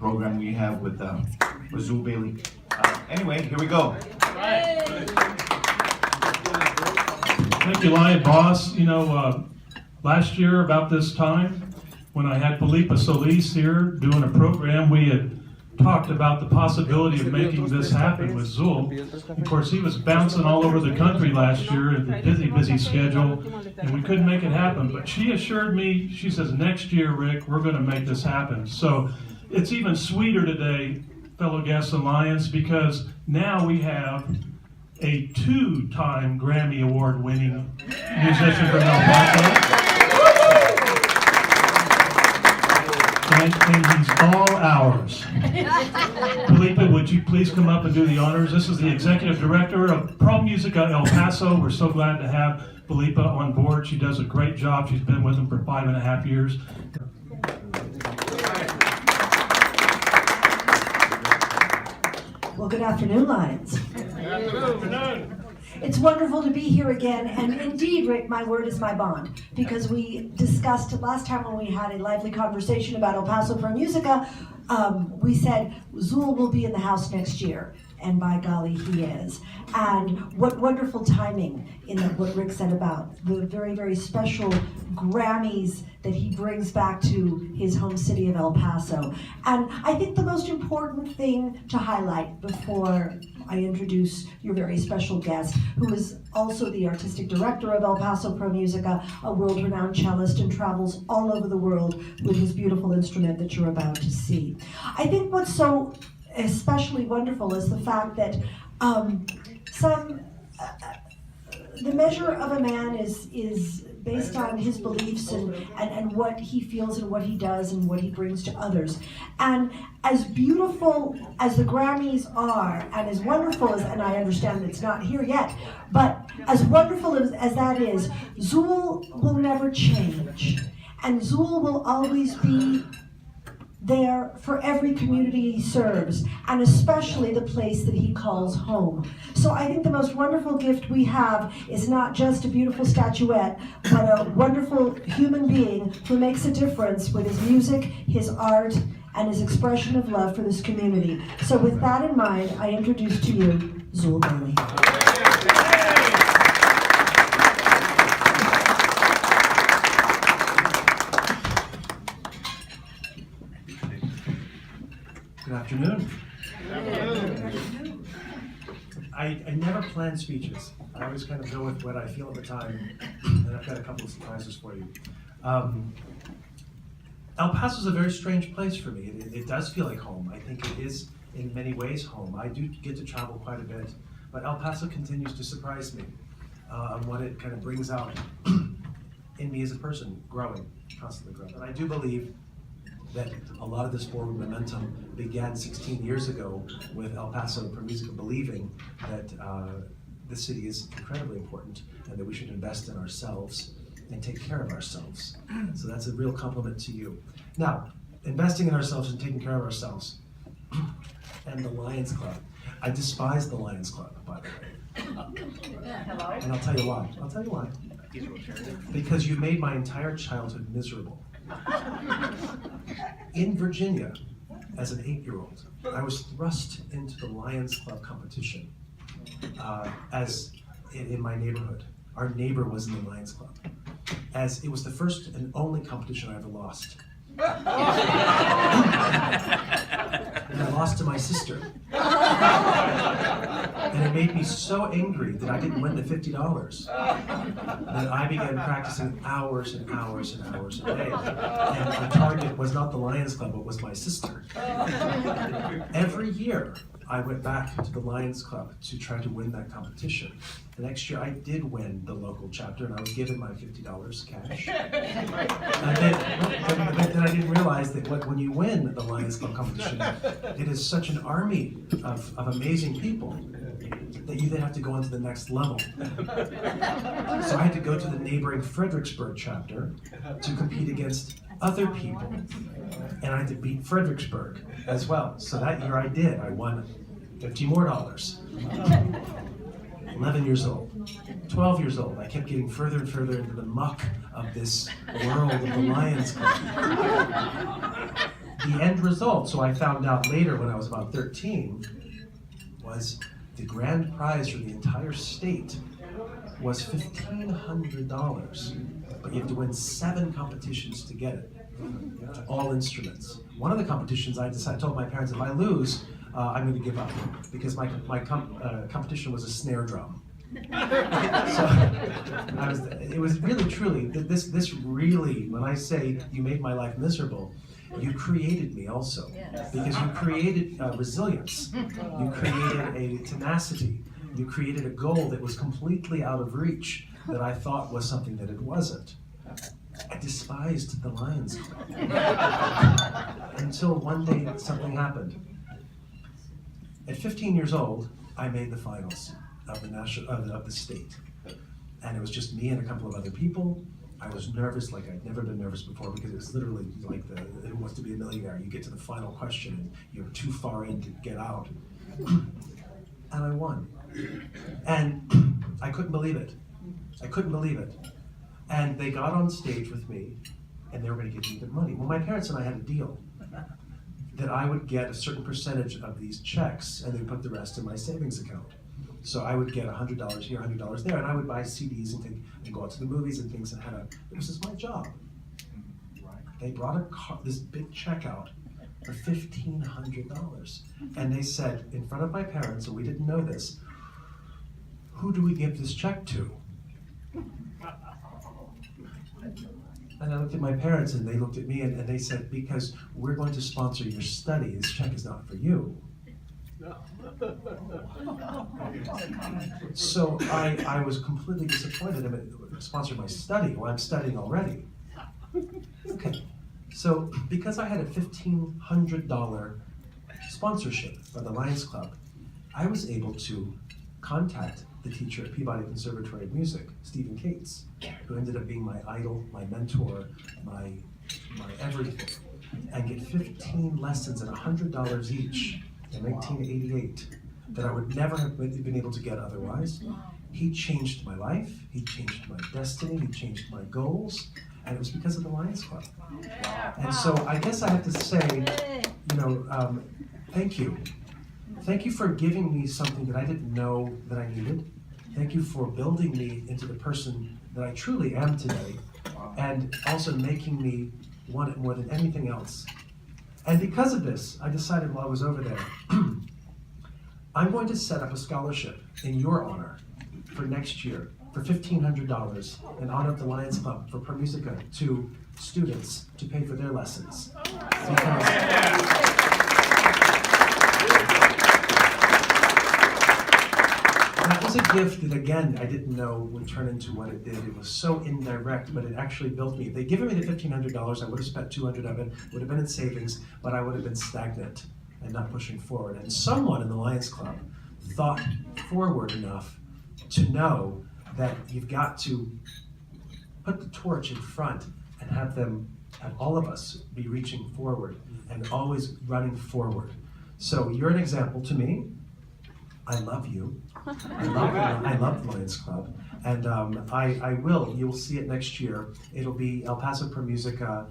program we have with Zuill Bailey. Anyway, here we go. Thank you, Lion Boss. You know, last year about this time, when I had Felipe Solis here doing a program, we had talked about the possibility of making this happen with Zuill. Of course, he was bouncing all over the country last year in the busy schedule, and we couldn't make it happen. But she assured me, she says, next year, Rick, we're going to make this happen. So it's even sweeter today, fellow guests and Lions, because now we have a two-time Grammy Award-winning musician from El Paso. And he's all ours. Felipe, would you please come up and do the honors? This is the executive director of Pro Musica El Paso. We're so glad to have Felipe on board. She does a great job. She's been with them for 5.5 years. Well, good afternoon, Lions. Good afternoon. It's wonderful to be here again, and indeed, Rick, my word is my bond, because we discussed last time when we had a lively conversation about El Paso Pro Musica, we said Zuill will be in the house next year, and by golly, he is. And what wonderful timing in what Rick said about the very, very special Grammys that he brings back to his home city of El Paso. And I think the most important thing to highlight before I introduce your very special guest, who is also the artistic director of El Paso Pro Musica, a world-renowned cellist, and travels all over the world with his beautiful instrument that you're about to see. I think what's so especially wonderful is the fact that the measure of a man is based on his beliefs and what he feels and what he does and what he brings to others. And as beautiful as the Grammys are, and as wonderful as, and I understand it's not here yet, but as wonderful as that is, Zuill will never change. And Zuill will always be there for every community he serves, and especially the place that he calls home. So I think the most wonderful gift we have is not just a beautiful statuette, but a wonderful human being who makes a difference with his music, his art, and his expression of love for this community. So with that in mind, I introduce to you Zuill Bailey. Good afternoon. I never plan speeches. I always kind of go with what I feel at the time, and I've got a couple of surprises for you. El Paso is a very strange place for me. It does feel like home. I think it is in many ways home. I do get to travel quite a bit, but El Paso continues to surprise me on what it kind of brings out in me as a person, constantly growing. And I do believe that a lot of this forward momentum began 16 years ago with El Paso Pro Musica believing that the city is incredibly important and that we should invest in ourselves and take care of ourselves. So that's a real compliment to you. Now, investing in ourselves and taking care of ourselves and the Lions Club. I despise the Lions Club, by the way. And I'll tell you why. Because you made my entire childhood miserable. In Virginia, as an 8-year-old, I was thrust into the Lions Club competition as in my neighborhood. Our neighbor was in the Lions Club. As it was the first and only competition I ever lost. And I lost to my sister. And it made me so angry that I didn't win the $50 that I began practicing hours and hours and hours a day. And the target was not the Lions Club, it was my sister. Every year, I went back to the Lions Club to try to win that competition. The next year, I did win the local chapter, and I was given my $50 cash. And then I didn't realize that when you win the Lions Club competition, it is such an army of amazing people that you then have to go on to the next level. So I had to go to the neighboring Fredericksburg chapter to compete against other people. And I had to beat Fredericksburg as well. So that year I did. I won $50 more. 11 years old, 12 years old. I kept getting further and further into the muck of this world of the Lions Club. the end result, so I found out later when I was about 13, was the grand prize for the entire state was $1,500. But you have to win 7 competitions to get it. All instruments. One of the competitions I told my parents, if I lose, I'm going to give up, because my competition was a snare drum. So it was really, truly, this really, when I say you made my life miserable, you created me also. Because you created resilience, you created a tenacity, you created a goal that was completely out of reach, that I thought was something that it wasn't. I despised the Lions Club. Until one day something happened. At 15 years old, I made the finals of the state. And it was just me and a couple of other people. I was nervous like I'd never been nervous before, because it was literally like Who Wants to Be a Millionaire. You get to the final question and you're too far in to get out. And I won. And I couldn't believe it. I couldn't believe it. And they got on stage with me, and they were going to give me the money. Well, my parents and I had a deal that I would get a certain percentage of these checks, and they'd put the rest in my savings account. So I would get $100 here, $100 there, and I would buy CDs and go out to the movies and things, and this is my job. They brought this big check out for $1,500, and they said in front of my parents, and we didn't know this, who do we give this check to? And I looked at my parents, and they looked at me, and they said, because we're going to sponsor your study, this check is not for you. So I was completely disappointed. I mean, sponsor my study? Well, I'm studying already. Okay, so because I had a $1,500 sponsorship by the Lions Club, I was able to contact the teacher at Peabody Conservatory of Music, Stephen Cates, who ended up being my idol, my mentor, my everything, and get 15 lessons at $100 each in 1988 that I would never have been able to get otherwise. He changed my life, he changed my destiny, he changed my goals, and it was because of the Lions Club. And so I guess I have to say, thank you. Thank you for giving me something that I didn't know that I needed. Thank you for building me into the person that I truly am today, and also making me want it more than anything else. And because of this, I decided while I was over there, I'm going to set up a scholarship in your honor for next year for $1,500 in honor of the Lions Club for Pro Musica to students to pay for their lessons. Because that was a gift that, again, I didn't know would turn into what it did. It was so indirect, but it actually built me. If they'd given me the $1,500, I would have spent $200 of it, would have been in savings, but I would have been stagnant and not pushing forward. And someone in the Lions Club thought forward enough to know that you've got to put the torch in front and have all of us be reaching forward and always running forward. So you're an example to me. I love you. I love the Lions Club. And you will see it next year. It'll be El Paso Pro Musica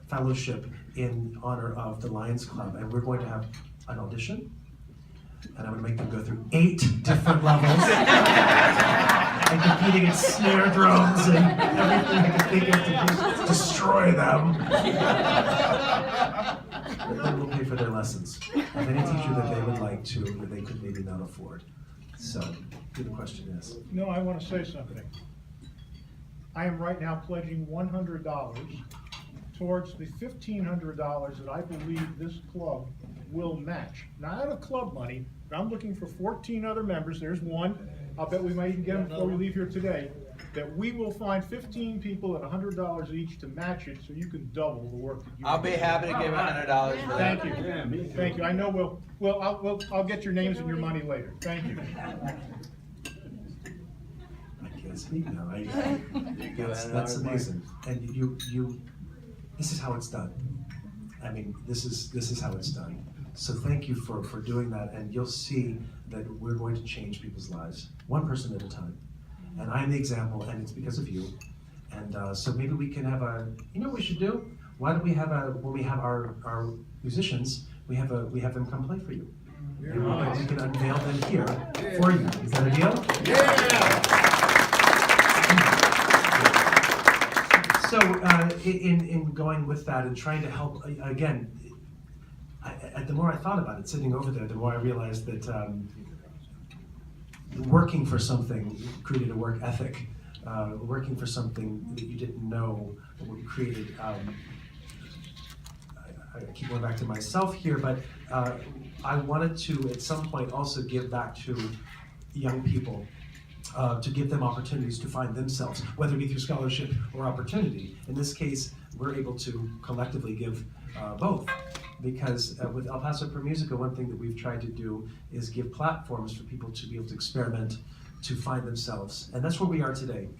Fellowship in honor of the Lions Club. And we're going to have an audition. And I'm going to make them go through 8 different levels. And compete against snare drums and everything I can think of to destroy them. But then we'll pay for their lessons. And any teacher that they would like to, that they could maybe not afford. So, the question is. No, I want to say something. I am right now pledging $100 towards the $1,500 that I believe this club will match. Not out of club money, but I'm looking for 14 other members. There's one. I'll bet we might even get them before we leave here today. That we will find 15 people at $100 each to match it, so you can double the work that you. I'll be happy to give $100 for that. Thank you. Thank you. I know I'll get your names and your money later. Thank you. I can't speak now. That's amazing. And this is how it's done. I mean, this is how it's done. So thank you for doing that, and you'll see that we're going to change people's lives, one person at a time. And I'm the example, and it's because of you. And so maybe we can have you know what we should do? why don't we have when we have our musicians, we have them come play for you. And we can unveil them here for you. Is that a deal? So in going with that and trying to help, again, the more I thought about it sitting over there, the more I realized that working for something created a work ethic. Working for something that you didn't know created, I keep going back to myself here, but I wanted to at some point also give back to young people, to give them opportunities to find themselves, whether it be through scholarship or opportunity. In this case, we're able to collectively give both. Because with El Paso Per Musica, one thing that we've tried to do is give platforms for people to be able to experiment, to find themselves. And that's where we are today.